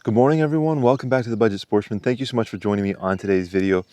Good morning, everyone. Welcome back to The Budget Sportsman. Thank you so much for joining me on today's video.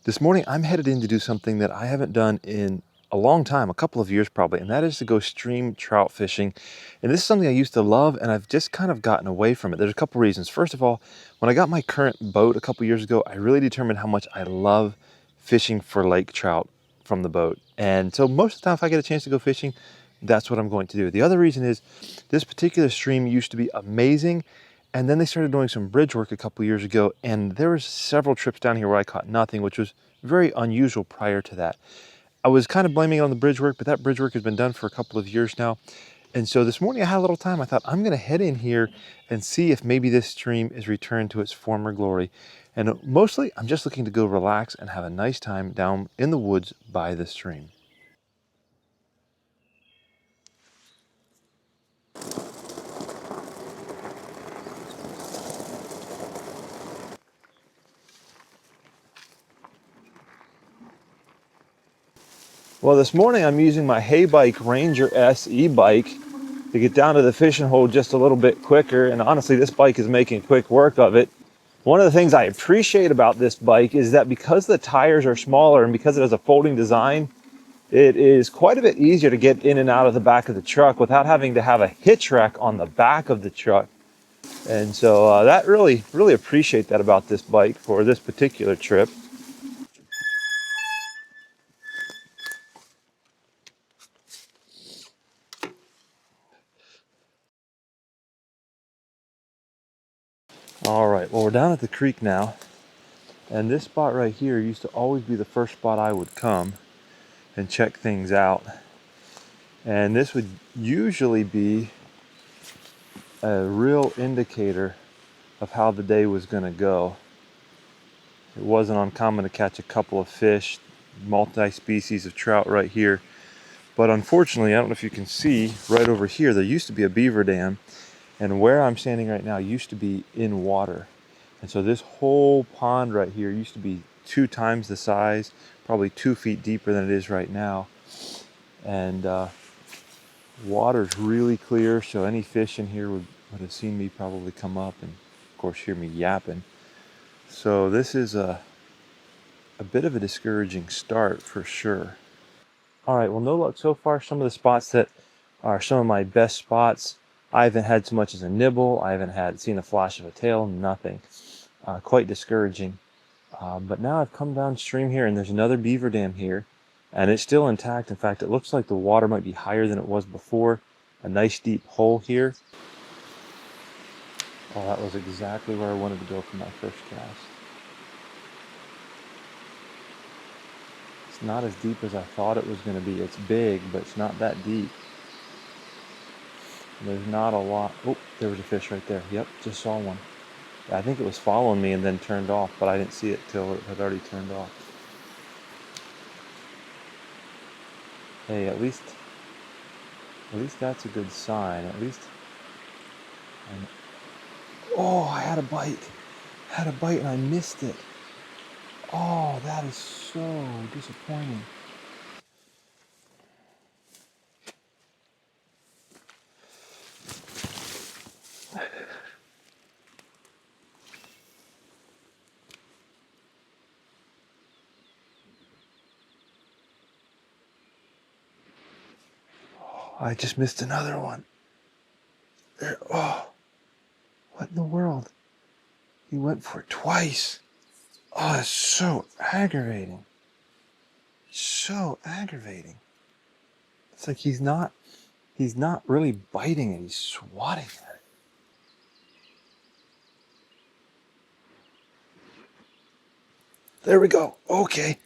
This morning, I'm headed in to do something that I haven't done in a long time, a couple of years probably, and that is to go stream trout fishing. And this is something I used to love, and I've just kind of gotten away from it. There's a couple reasons. First of all, when I got my current boat a couple years ago, I really determined how much I love fishing for lake trout from the boat. And so most of the time, if I get a chance to go fishing, that's what I'm going to do. The other reason is this particular stream used to be amazing, and then they started doing some bridge work a couple years ago, and there was several trips down here where I caught nothing, which was very unusual prior to that. I was kind of blaming it on the bridge work, but that bridge work has been done for a couple of years now. And so this morning I had a little time. I thought I'm going to head in here and see if maybe this stream is returned to its former glory. And mostly I'm just looking to go relax and have a nice time down in the woods by the stream. Well, this morning I'm using my Haybike Ranger S e-bike to get down to the fishing hole just a little bit quicker. And honestly, this bike is making quick work of it. One of the things I appreciate about this bike is that because the tires are smaller and because it has a folding design, it is quite a bit easier to get in and out of the back of the truck without having to have a hitch rack on the back of the truck. And so that really appreciate that about this bike for this particular trip. All right, well, we're down at the creek now. And this spot right here used to always be the first spot I would come and check things out. And this would usually be a real indicator of how the day was going to go. It wasn't uncommon to catch a couple of fish, multi-species of trout right here. But unfortunately, I don't know if you can see right over here, there used to be a beaver dam, and where I'm standing right now used to be in water. And so this whole pond right here used to be 2 times the size, probably 2 feet deeper than it is right now. And water's really clear, so any fish in here would have seen me probably come up and of course hear me yapping. So this is a bit of a discouraging start for sure. All right, well, no luck so far. Some of the spots that are some of my best spots, I haven't had so much as a nibble. I haven't seen a flash of a tail, nothing. Quite discouraging. But now I've come downstream here and there's another beaver dam here and it's still intact. In fact, it looks like the water might be higher than it was before. A nice deep hole here. Oh, that was exactly where I wanted to go for my first cast. It's not as deep as I thought it was going to be. It's big, but it's not that deep. There's not a lot. Oh, there was a fish right there. Yep, just saw one. I think it was following me and then turned off, but I didn't see it till it had already turned off. Hey, at least that's a good sign. At least. Oh, I had a bite. And I missed it. Oh, that is so disappointing. Oh, I just missed another one. There, oh, what in the world? He went for it twice. Oh, that's so aggravating. So aggravating. It's like he's not really biting it, he's swatting at it. There we go. Okay.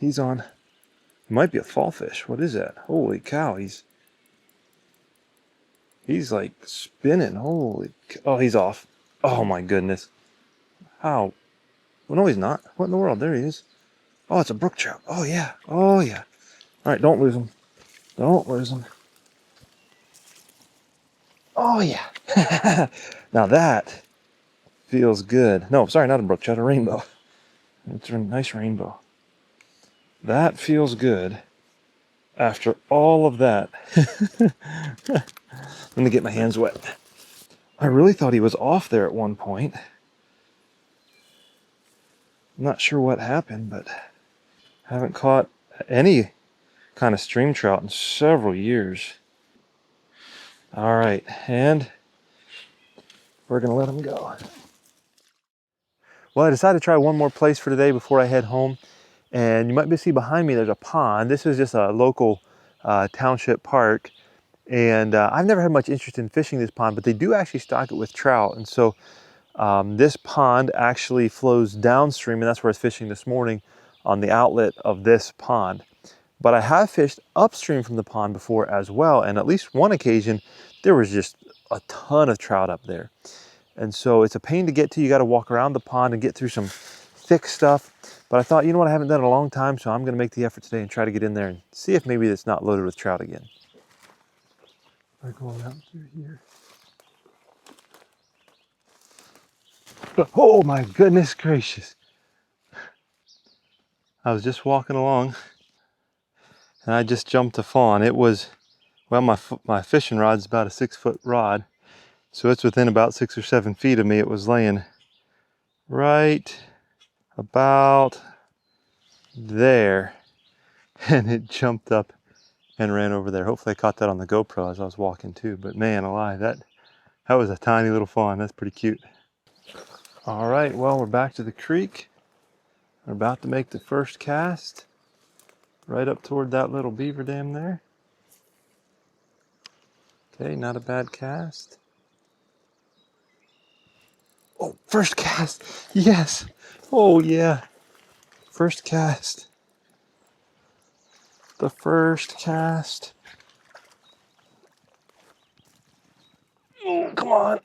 He's on. It might be a fall fish. What is that? Holy cow, he's like spinning. Oh, he's off. Oh my goodness. How? Well, no, he's not. What in the world? There he is. Oh, it's a brook trout. Oh yeah. All right, don't lose him. Oh yeah. Now that feels good. No, sorry, not a brook trout, a rainbow. It's a nice rainbow. That feels good after all of that. Let me get my hands wet. I really thought he was off there at one point. I'm not sure what happened, but I haven't caught any kind of stream trout in several years. All right, and we're gonna let him go. Well, I decided to try one more place for today before I head home. And you might be able to see behind me, there's a pond. This is just a local township park. And I've never had much interest in fishing this pond, but they do actually stock it with trout. And so this pond actually flows downstream, and that's where I was fishing this morning on the outlet of this pond. But I have fished upstream from the pond before as well. And at least one occasion, there was just a ton of trout up there. And so it's a pain to get to. You got to walk around the pond and get through some thick stuff. But I thought, you know what, I haven't done it in a long time, so I'm going to make the effort today and try to get in there and see if maybe it's not loaded with trout again. We're going out through here. Oh my goodness gracious. I was just walking along and I just jumped a fawn. It was, well, my fishing rod's about a 6-foot rod. So it's within about 6 or 7 feet of me. It was laying right about there, and it jumped up and ran over there. Hopefully I caught that on the GoPro as I was walking too, but man alive, that was a tiny little fawn. That's pretty cute. All right, well, we're back to the creek. We're about to make the first cast right up toward that little beaver dam there. Okay, not a bad cast. Oh, first cast, yes. Oh yeah, first cast. The first cast. Oh, come on.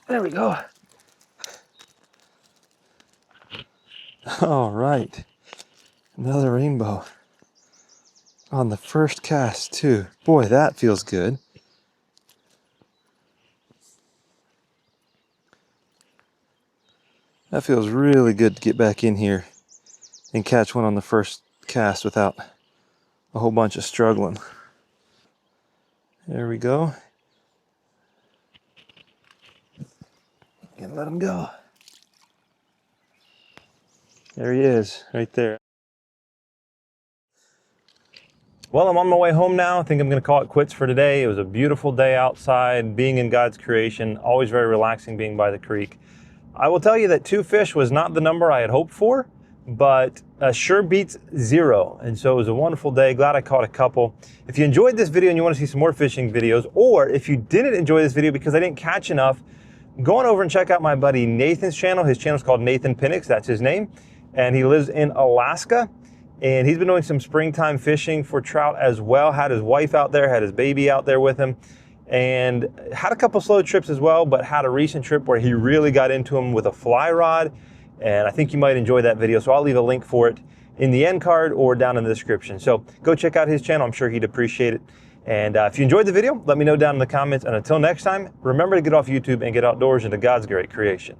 There we go. All right, another rainbow on the first cast too. Boy, that feels good. That feels really good to get back in here and catch one on the first cast without a whole bunch of struggling. There we go. And let him go. There he is, right there. Well, I'm on my way home now. I think I'm going to call it quits for today. It was a beautiful day outside, being in God's creation. Always very relaxing being by the creek. I will tell you that 2 fish was not the number I had hoped for, but sure beats 0. And so it was a wonderful day. Glad I caught a couple. If you enjoyed this video and you want to see some more fishing videos, or if you didn't enjoy this video because I didn't catch enough, go on over and check out my buddy Nathan's channel. His channel is called Nathan Pinnix. That's his name. And he lives in Alaska. And he's been doing some springtime fishing for trout as well. Had his wife out there, had his baby out there with him, and had a couple slow trips as well, but had a recent trip where he really got into them with a fly rod. And I think you might enjoy that video. So I'll leave a link for it in the end card or down in the description. So go check out his channel. I'm sure he'd appreciate it. And if you enjoyed the video, let me know down in the comments. And until next time, remember to get off YouTube and get outdoors into God's great creation.